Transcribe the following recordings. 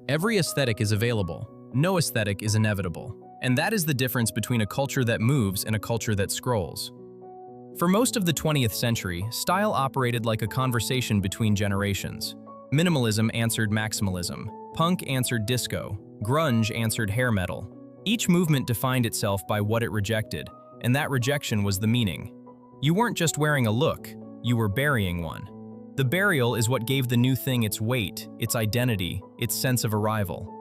Every aesthetic is available. No aesthetic is inevitable. And that is the difference between a culture that moves and a culture that scrolls. For most of the 20th century, style operated like a conversation between generations. Minimalism answered maximalism. Punk answered disco. Grunge answered hair metal. Each movement defined itself by what it rejected, and that rejection was the meaning. You weren't just wearing a look, you were burying one. The burial is what gave the new thing its weight, its identity, its sense of arrival.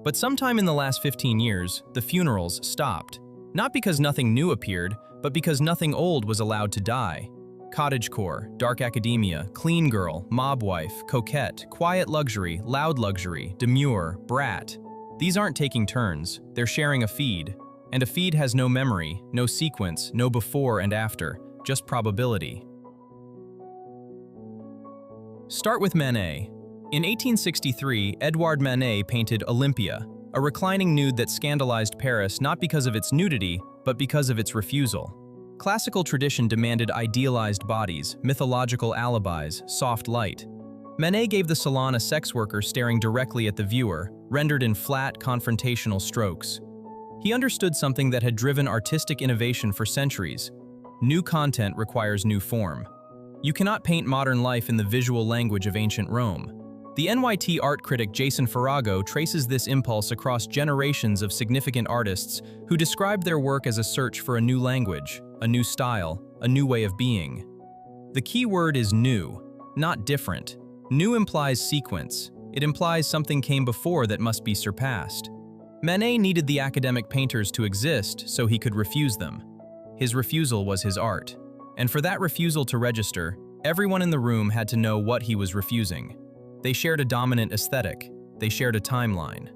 But sometime in the last 15 years, the funerals stopped. Not because nothing new appeared, but because nothing old was allowed to die. Cottagecore, dark academia, clean girl, mob wife, coquette, quiet luxury, loud luxury, demure, brat. These aren't taking turns, they're sharing a feed. And a feed has no memory, no sequence, no before and after, just probability. Start with Manet. In 1863, Edouard Manet painted Olympia, a reclining nude that scandalized Paris not because of its nudity, but because of its refusal. Classical tradition demanded idealized bodies, mythological alibis, soft light. Manet gave the salon a sex worker staring directly at the viewer, rendered in flat, confrontational strokes. He understood something that had driven artistic innovation for centuries. New content requires new form. You cannot paint modern life in the visual language of ancient Rome. The NYT art critic Jason Farago traces this impulse across generations of significant artists who described their work as a search for a new language, a new style, a new way of being. The key word is new, not different. New implies sequence. It implies something came before that must be surpassed. Manet needed the academic painters to exist so he could refuse them. His refusal was his art. And for that refusal to register, everyone in the room had to know what he was refusing. They shared a dominant aesthetic. They shared a timeline.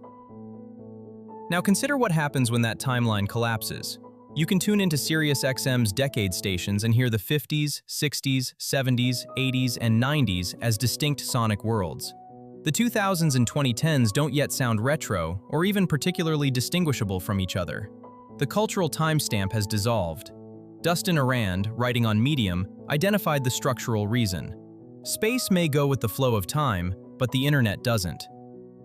Now consider what happens when that timeline collapses. You can tune into SiriusXM's decade stations and hear the 50s, 60s, 70s, 80s, and 90s as distinct sonic worlds. The 2000s and 2010s don't yet sound retro or even particularly distinguishable from each other. The cultural timestamp has dissolved. Dustin Arand, writing on Medium, identified the structural reason. Space may go with the flow of time, but the internet doesn't.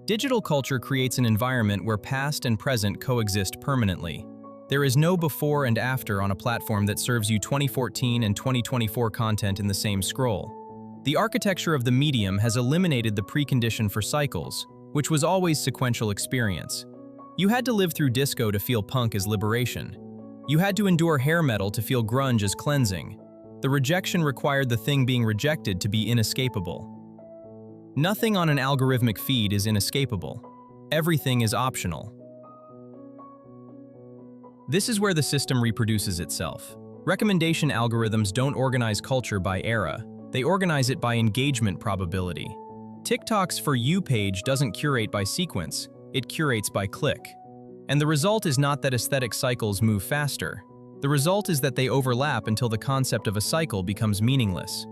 Digital culture creates an environment where past and present coexist permanently. There is no before and after on a platform that serves you 2014 and 2024 content in the same scroll. The architecture of the medium has eliminated the precondition for cycles, which was always sequential experience. You had to live through disco to feel punk as liberation. You had to endure hair metal to feel grunge as cleansing. The rejection required the thing being rejected to be inescapable. Nothing on an algorithmic feed is inescapable. Everything is optional. This is where the system reproduces itself. Recommendation algorithms don't organize culture by era. They organize it by engagement probability. TikTok's For You page doesn't curate by sequence, it curates by click. And the result is not that aesthetic cycles move faster. The result is that they overlap until the concept of a cycle becomes meaningless.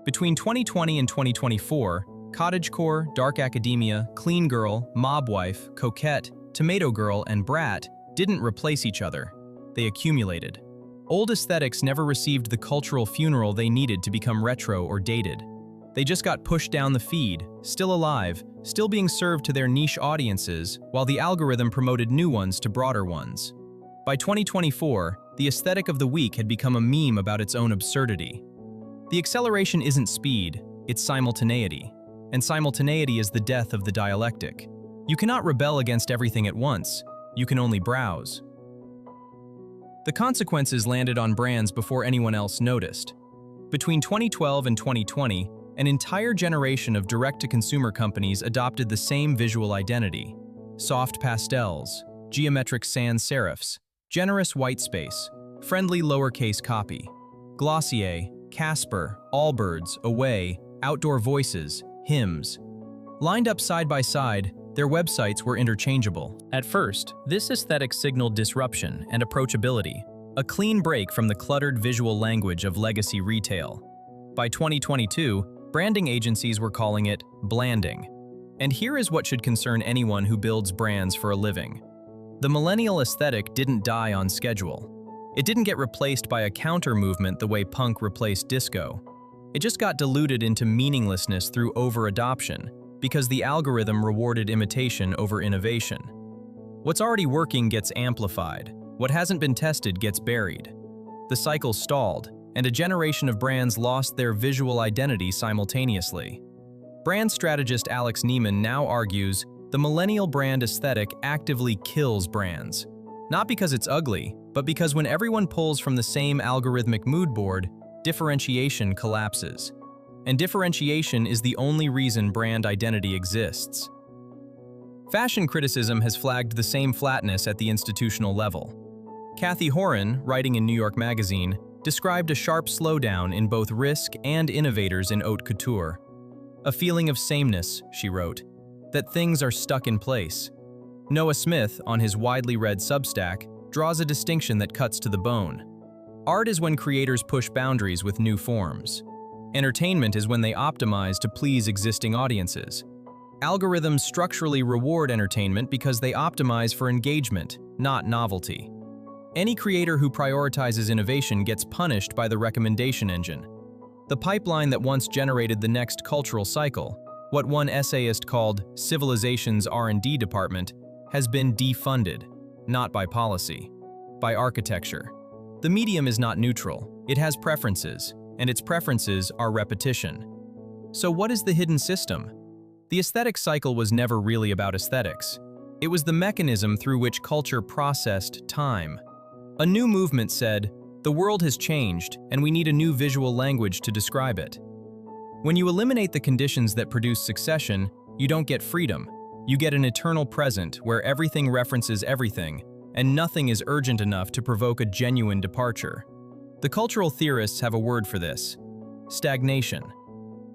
Between 2020 and 2024, cottagecore, dark academia, clean girl, mob wife, coquette, tomato girl, and brat didn't replace each other. They accumulated. Old aesthetics never received the cultural funeral they needed to become retro or dated. They just got pushed down the feed, still alive, still being served to their niche audiences, while the algorithm promoted new ones to broader ones. By 2024, the aesthetic of the week had become a meme about its own absurdity. The acceleration isn't speed, it's simultaneity. And simultaneity is the death of the dialectic. You cannot rebel against everything at once, you can only browse. The consequences landed on brands before anyone else noticed. Between 2012 and 2020, an entire generation of direct-to-consumer companies adopted the same visual identity. Soft pastels, geometric sans serifs, generous white space, friendly lowercase copy. Glossier, Casper, Allbirds, Away, Outdoor Voices, Hymns. Lined up side by side, their websites were interchangeable. At first, this aesthetic signaled disruption and approachability, a clean break from the cluttered visual language of legacy retail. By 2022, branding agencies were calling it blanding. And here is what should concern anyone who builds brands for a living. The millennial aesthetic didn't die on schedule. It didn't get replaced by a counter-movement the way punk replaced disco. It just got diluted into meaninglessness through over-adoption. because the algorithm rewarded imitation over innovation. What's already working gets amplified. What hasn't been tested gets buried. The cycle stalled, and a generation of brands lost their visual identity simultaneously. Brand strategist Alex Neiman now argues the millennial brand aesthetic actively kills brands. Not because it's ugly, but because when everyone pulls from the same algorithmic mood board, differentiation collapses. And differentiation is the only reason brand identity exists. Fashion criticism has flagged the same flatness at the institutional level. Kathy Horan, writing in New York Magazine, described a sharp slowdown in both risk and innovators in haute couture. A feeling of sameness, she wrote, that things are stuck in place. Noah Smith, on his widely read Substack, draws a distinction that cuts to the bone. Art is when creators push boundaries with new forms. Entertainment is when they optimize to please existing audiences. Algorithms structurally reward entertainment because they optimize for engagement, not novelty. Any creator who prioritizes innovation gets punished by the recommendation engine. The pipeline that once generated the next cultural cycle, what one essayist called civilization's R&D department, has been defunded, not by policy, by architecture. The medium is not neutral, it has preferences, and its preferences are repetition. So what is the hidden system? The aesthetic cycle was never really about aesthetics. It was the mechanism through which culture processed time. A new movement said, the world has changed, and we need a new visual language to describe it. When you eliminate the conditions that produce succession, you don't get freedom. You get an eternal present where everything references everything, and nothing is urgent enough to provoke a genuine departure. The cultural theorists have a word for this: stagnation.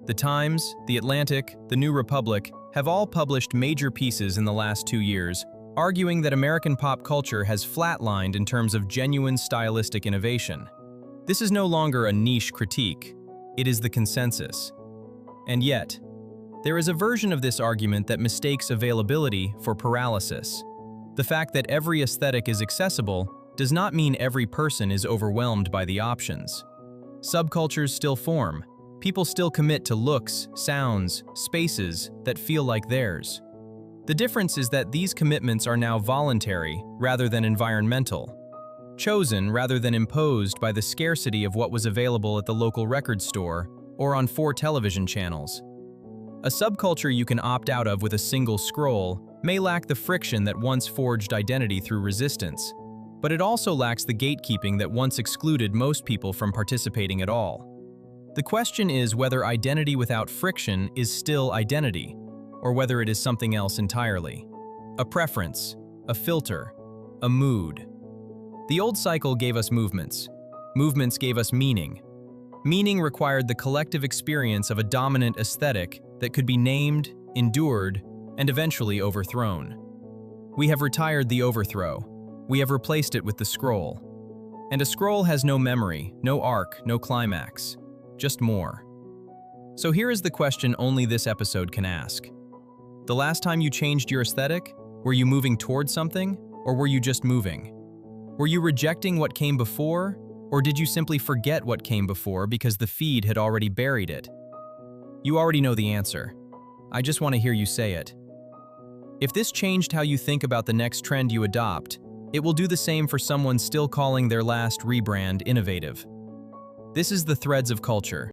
The Times, The Atlantic, The New Republic have all published major pieces in the last 2 years, arguing that American pop culture has flatlined in terms of genuine stylistic innovation. This is no longer a niche critique, it is the consensus. And yet, there is a version of this argument that mistakes availability for paralysis. The fact that every aesthetic is accessible does not mean every person is overwhelmed by the options. Subcultures still form. People still commit to looks, sounds, spaces that feel like theirs. The difference is that these commitments are now voluntary rather than environmental, chosen rather than imposed by the scarcity of what was available at the local record store or on 4 television channels. A subculture you can opt out of with a single scroll may lack the friction that once forged identity through resistance, but it also lacks the gatekeeping that once excluded most people from participating at all. The question is whether identity without friction is still identity, or whether it is something else entirely. A preference, a filter, a mood. The old cycle gave us movements. Movements gave us meaning. Meaning required the collective experience of a dominant aesthetic that could be named, endured, and eventually overthrown. We have retired the overthrow. We have replaced it with the scroll. And a scroll has no memory, no arc, no climax. Just more. So here is the question only this episode can ask. The last time you changed your aesthetic, were you moving towards something, or were you just moving? Were you rejecting what came before, or did you simply forget what came before because the feed had already buried it? You already know the answer. I just want to hear you say it. If this changed how you think about the next trend you adopt, it will do the same for someone still calling their last rebrand innovative. This is the Threads of Culture.